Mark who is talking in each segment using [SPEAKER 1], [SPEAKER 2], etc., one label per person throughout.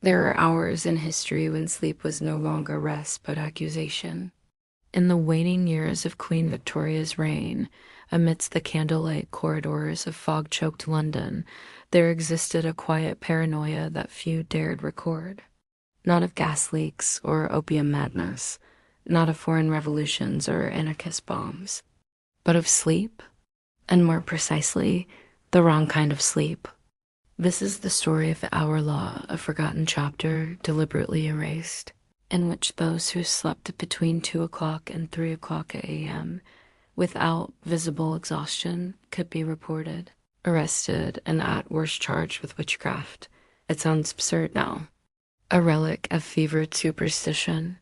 [SPEAKER 1] There are hours in history when sleep was no longer rest but accusation. In the waning years of Queen Victoria's reign, amidst the candlelight corridors of fog-choked London, there existed a quiet paranoia that few dared record. Not of gas leaks or opium madness, not of foreign revolutions or anarchist bombs, but of sleep, and more precisely, the wrong kind of sleep. This is the story of the Hour Law, a forgotten chapter deliberately erased, in which those who slept between 2 o'clock and 3 o'clock a.m. without visible exhaustion could be reported, arrested, and at worst charged with witchcraft. It sounds absurd now, a relic of fevered superstition.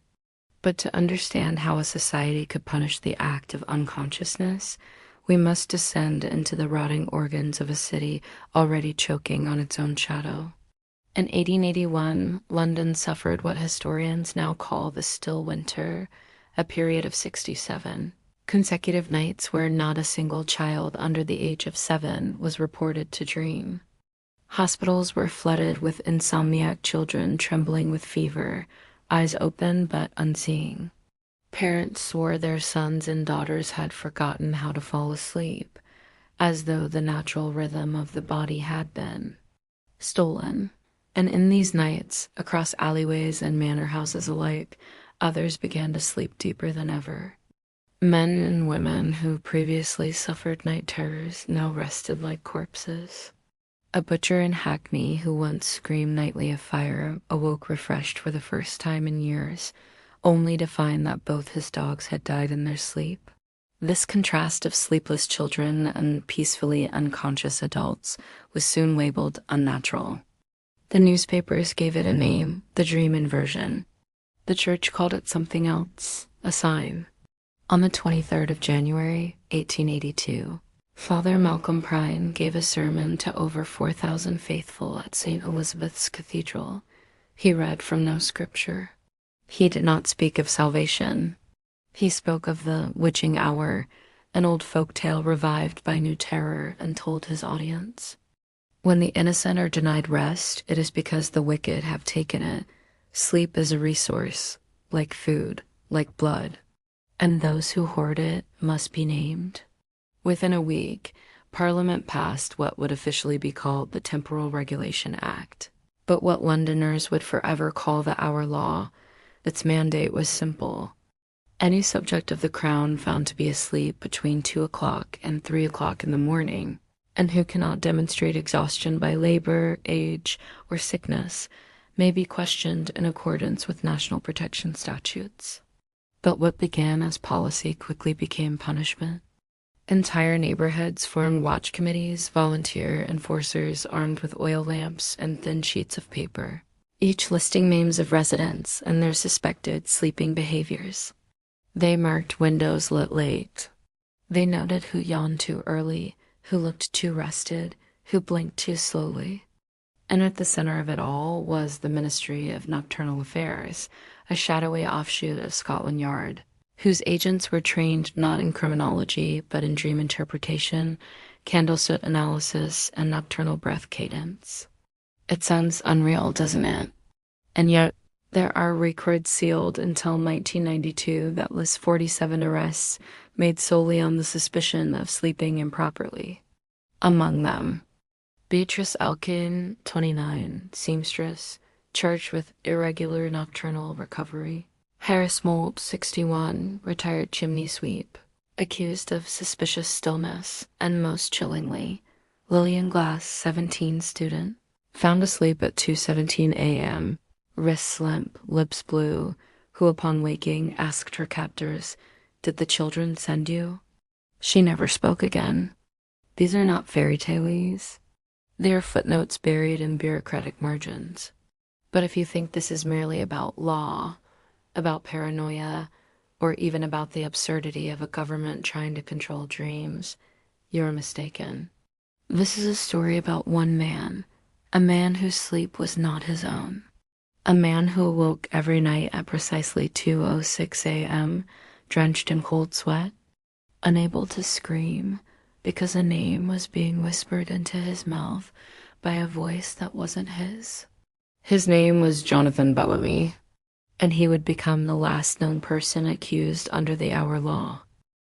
[SPEAKER 1] But to understand how a society could punish the act of unconsciousness, we must descend into the rotting organs of a city already choking on its own shadow. In 1881, London suffered what historians now call the Still Winter, a period of 67 consecutive nights where not a single child under the age of 7 was reported to dream. Hospitals were flooded with insomniac children trembling with fever, eyes open but unseeing. Parents swore their sons and daughters had forgotten how to fall asleep, as though the natural rhythm of the body had been stolen. And in these nights, across alleyways and manor houses alike, others began to sleep deeper than ever. Men and women who previously suffered night terrors now rested like corpses. A butcher in Hackney who once screamed nightly of fire awoke refreshed for the first time in years, only to find that both his dogs had died in their sleep. This contrast of sleepless children and peacefully unconscious adults was soon labeled unnatural. The newspapers gave it a name, the dream inversion. The church called it something else, a sign. On the 23rd of January, 1882, Father Malcolm Prine gave a sermon to over 4,000 faithful at St. Elizabeth's Cathedral. He read from no scripture. He did not speak of salvation. He spoke of the witching hour, an old folk tale revived by new terror, and told his audience, when the innocent are denied rest, it is because the wicked have taken it. Sleep is a resource, like food, like blood, and those who hoard it must be named. Within a week, Parliament passed what would officially be called the Temporal Regulation Act, but what Londoners would forever call the Hour Law. Its mandate was simple. Any subject of the crown found to be asleep between 2 o'clock and 3 o'clock in the morning, and who cannot demonstrate exhaustion by labor, age, or sickness, may be questioned in accordance with national protection statutes. But what began as policy quickly became punishment. Entire neighborhoods formed watch committees, volunteer enforcers armed with oil lamps and thin sheets of paper, each listing names of residents and their suspected sleeping behaviors. They marked windows lit late. They noted who yawned too early, who looked too rested, who blinked too slowly. And at the center of it all was the Ministry of Nocturnal Affairs, a shadowy offshoot of Scotland Yard, whose agents were trained not in criminology but in dream interpretation, candlesoot analysis, and nocturnal breath cadence. It sounds unreal, doesn't it? And yet, there are records sealed until 1992 that list 47 arrests made solely on the suspicion of sleeping improperly. Among them, Beatrice Elkin, 29, seamstress, charged with irregular nocturnal recovery. Harris Mould, 61, retired chimney sweep, accused of suspicious stillness, and most chillingly, Lillian Glass, 17, student, found asleep at 2:17 a.m., wrists limp, lips blue, who upon waking asked her captors, "Did the children send you?" She never spoke again. These are not fairy tales. They are footnotes buried in bureaucratic margins. But if you think this is merely about law, about paranoia, or even about the absurdity of a government trying to control dreams, you're mistaken. This is a story about one man, a man whose sleep was not his own, a man who awoke every night at precisely 2:06 a.m., drenched in cold sweat, unable to scream because a name was being whispered into his mouth by a voice that wasn't his. His name was Jonathan Bellamy, and he would become the last known person accused under the Our Law.